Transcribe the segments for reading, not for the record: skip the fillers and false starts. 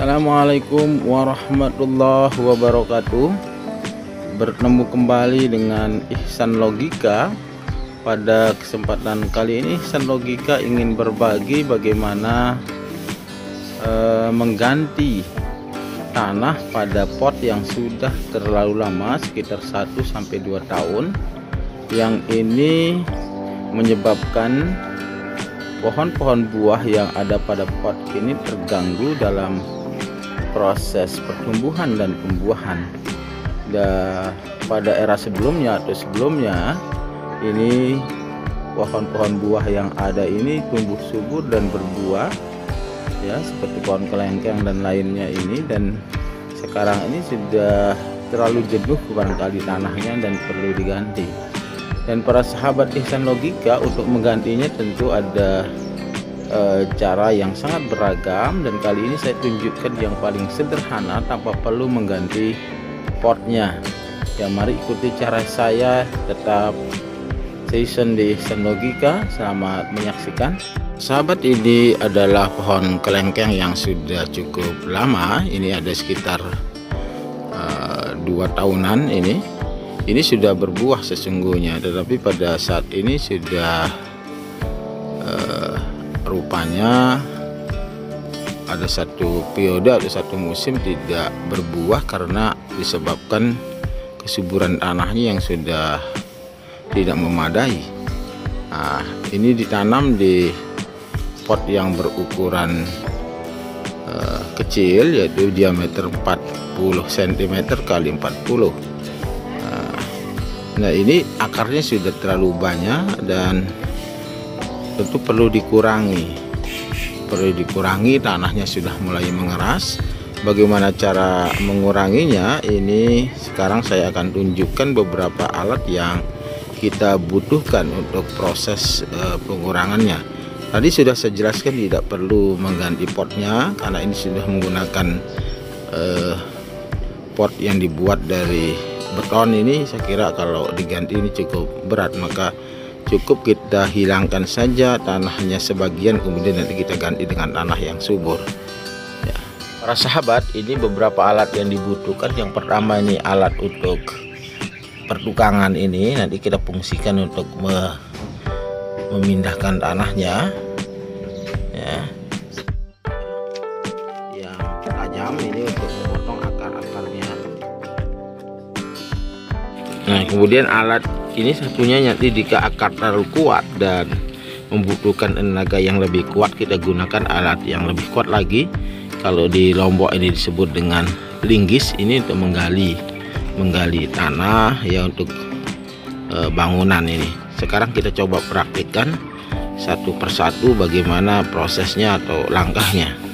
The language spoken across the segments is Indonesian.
Assalamualaikum warahmatullahi wabarakatuh. Bertemu kembali dengan Ihsan Logika. Pada kesempatan kali ini Ihsan Logika ingin berbagi bagaimana mengganti tanah pada pot yang sudah terlalu lama, sekitar 1-2 tahun, yang ini menyebabkan pohon-pohon buah yang ada pada pot ini terganggu dalam proses pertumbuhan dan pembuahan. Pada era sebelumnya ini pohon-pohon buah yang ada ini tumbuh subur dan berbuah, ya, seperti pohon kelengkeng dan lainnya ini. Dan sekarang ini sudah terlalu jenuh barangkali tanahnya dan perlu diganti. Dan para sahabat Ihsan Logika, untuk menggantinya tentu ada cara yang sangat beragam, dan kali ini saya tunjukkan yang paling sederhana tanpa perlu mengganti potnya. Ya, mari ikuti cara saya, tetap stay di Ihsan Logika. Selamat menyaksikan. Sahabat, ini adalah pohon kelengkeng yang sudah cukup lama. Ini ada sekitar 2 tahunan ini sudah berbuah sesungguhnya, tetapi pada saat ini sudah rupanya ada satu periode atau satu musim tidak berbuah karena disebabkan kesuburan tanahnya yang sudah tidak memadai. Ini ditanam di pot yang berukuran kecil, yaitu diameter 40 cm kali 40. Nah, ini akarnya sudah terlalu banyak dan tentu perlu dikurangi. Tanahnya sudah mulai mengeras. Bagaimana cara menguranginya? Ini sekarang saya akan tunjukkan beberapa alat yang kita butuhkan untuk proses pengurangannya. Tadi sudah saya jelaskan tidak perlu mengganti potnya karena ini sudah menggunakan pot yang dibuat dari beton. Ini saya kira kalau diganti ini cukup berat, maka cukup kita hilangkan saja tanahnya sebagian, kemudian nanti kita ganti dengan tanah yang subur, ya. Para sahabat, ini beberapa alat yang dibutuhkan. Yang pertama ini alat untuk pertukangan, ini nanti kita fungsikan untuk memindahkan tanahnya, ya. Yang tajam ini untuk memotong akar-akarnya. Nah, kemudian alat ini satunya nanti jika akar terlalu kuat dan membutuhkan tenaga yang lebih kuat, kita gunakan alat yang lebih kuat lagi. Kalau di Lombok ini disebut dengan linggis. Ini untuk menggali tanah, ya, untuk bangunan ini. Sekarang kita coba praktikkan satu persatu bagaimana prosesnya atau langkahnya.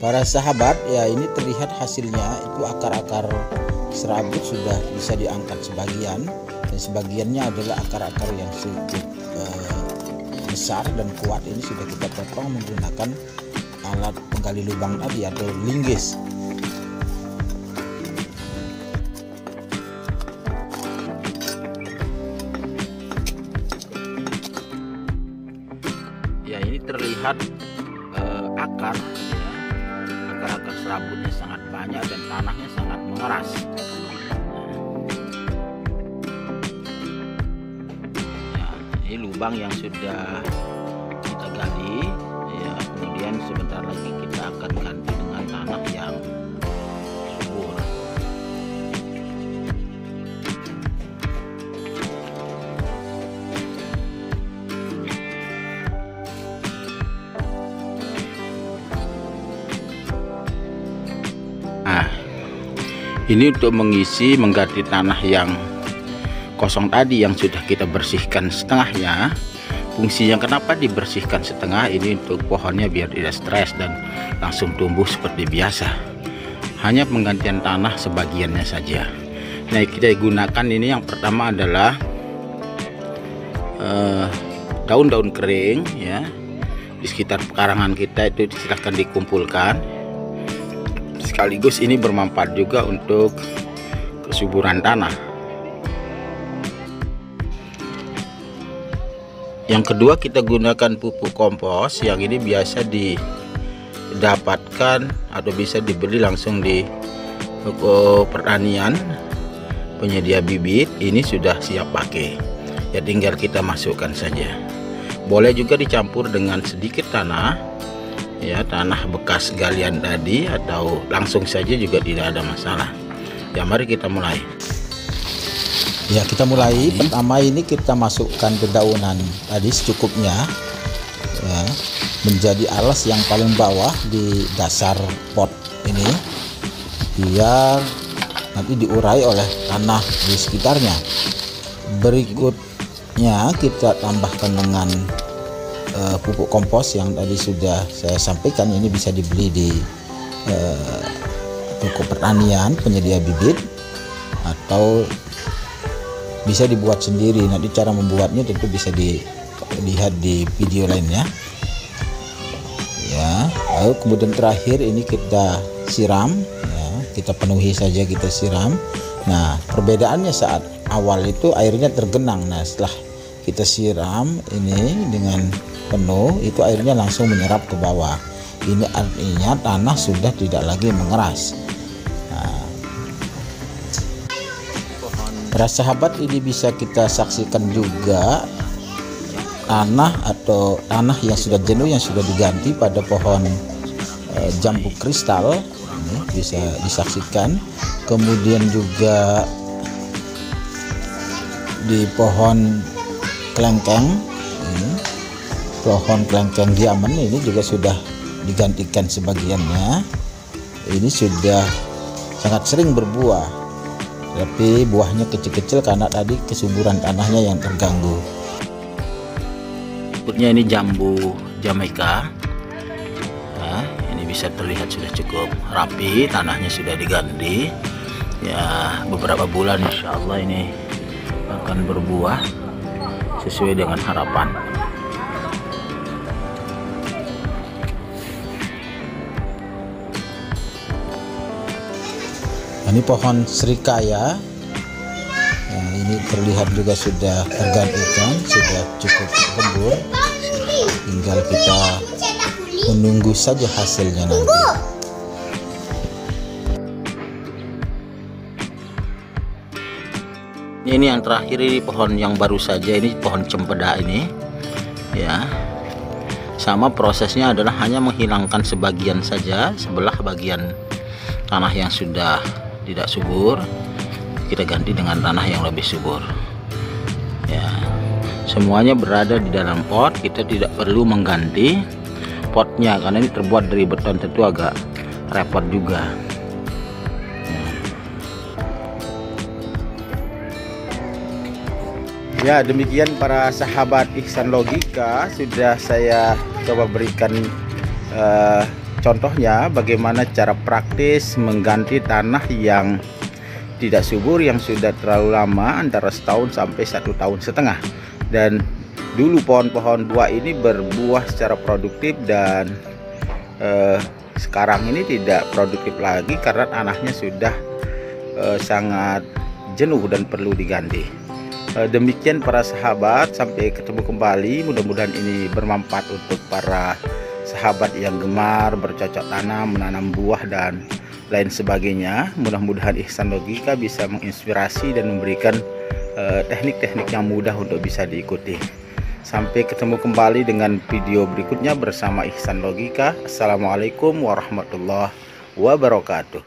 Para sahabat, ya ini terlihat hasilnya itu akar-akar serabut sudah bisa diangkat sebagian, dan sebagiannya adalah akar-akar yang cukup besar dan kuat. Ini sudah kita potong menggunakan alat penggali lubang tadi atau linggis. Ya, ini terlihat akar serabutnya sangat banyak dan tanahnya sangat mengeras. Ya, ini lubang yang sudah kita gali. Ya, kemudian sebentar lagi kita akan ganti dengan tanah yang subur. Nah, ini untuk mengganti tanah yang kosong tadi yang sudah kita bersihkan setengahnya. Fungsinya kenapa dibersihkan setengah ini untuk pohonnya biar tidak stres dan langsung tumbuh seperti biasa. Hanya penggantian tanah sebagiannya saja. Nah, kita gunakan ini yang pertama adalah daun-daun kering ya. Di sekitar pekarangan kita itu silahkan dikumpulkan. Sekaligus ini bermanfaat juga untuk kesuburan tanah. Yang kedua, kita gunakan pupuk kompos yang ini biasa didapatkan atau bisa dibeli langsung di toko pertanian penyedia bibit. Ini sudah siap pakai, ya tinggal kita masukkan saja. Boleh juga dicampur dengan sedikit tanah, ya tanah bekas galian tadi, atau langsung saja juga tidak ada masalah. Ya, mari kita mulai. Ya, kita mulai. Pertama ini kita masukkan dedaunan tadi secukupnya ya, menjadi alas yang paling bawah di dasar pot ini, biar nanti diurai oleh tanah di sekitarnya. Berikutnya kita tambahkan dengan pupuk kompos yang tadi sudah saya sampaikan. Ini bisa dibeli di toko pertanian penyedia bibit atau bisa dibuat sendiri. Nanti cara membuatnya tentu bisa dilihat di video lainnya ya. Lalu kemudian terakhir ini kita siram ya, kita penuhi saja, kita siram. Nah, perbedaannya saat awal itu airnya tergenang. Nah, setelah kita siram ini dengan penuh, itu airnya langsung menyerap ke bawah. Ini artinya tanah sudah tidak lagi mengeras. Para sahabat, ini bisa kita saksikan juga tanah atau tanah yang sudah jenuh, yang sudah diganti pada pohon jambu kristal. Ini bisa disaksikan. Kemudian juga di pohon kelengkeng, pohon kelengkeng diamond ini juga sudah digantikan sebagiannya. Ini sudah sangat sering berbuah, tapi buahnya kecil-kecil karena tadi kesuburan tanahnya yang terganggu. Berikutnya ini jambu Jamaika. Nah, ini bisa terlihat sudah cukup rapi, tanahnya sudah diganti. Ya, beberapa bulan insya Allah ini akan berbuah sesuai dengan harapan. Ini pohon serikaya, yang ini terlihat juga sudah tergantikan, sudah cukup gembur. Tinggal kita menunggu saja hasilnya nanti. Ini yang terakhir, ini pohon yang baru saja, ini pohon cempeda ini ya. Sama prosesnya adalah hanya menghilangkan sebagian saja, sebelah bagian tanah yang sudah tidak subur kita ganti dengan tanah yang lebih subur ya. Semuanya berada di dalam pot, kita tidak perlu mengganti potnya karena ini terbuat dari beton, tentu agak repot juga ya. Demikian para sahabat Ihsan Logika, sudah saya coba berikan contohnya bagaimana cara praktis mengganti tanah yang tidak subur yang sudah terlalu lama, antara setahun sampai 1,5 tahun. Dan dulu pohon-pohon buah ini berbuah secara produktif, dan sekarang ini tidak produktif lagi karena tanahnya sudah sangat jenuh dan perlu diganti. Demikian para sahabat, sampai ketemu kembali. Mudah-mudahan ini bermanfaat untuk para sahabat yang gemar bercocok tanam, menanam buah dan lain sebagainya. Mudah-mudahan Ihsan Logika bisa menginspirasi dan memberikan teknik-teknik yang mudah untuk bisa diikuti. Sampai ketemu kembali dengan video berikutnya bersama Ihsan Logika. Assalamualaikum warahmatullahi wabarakatuh.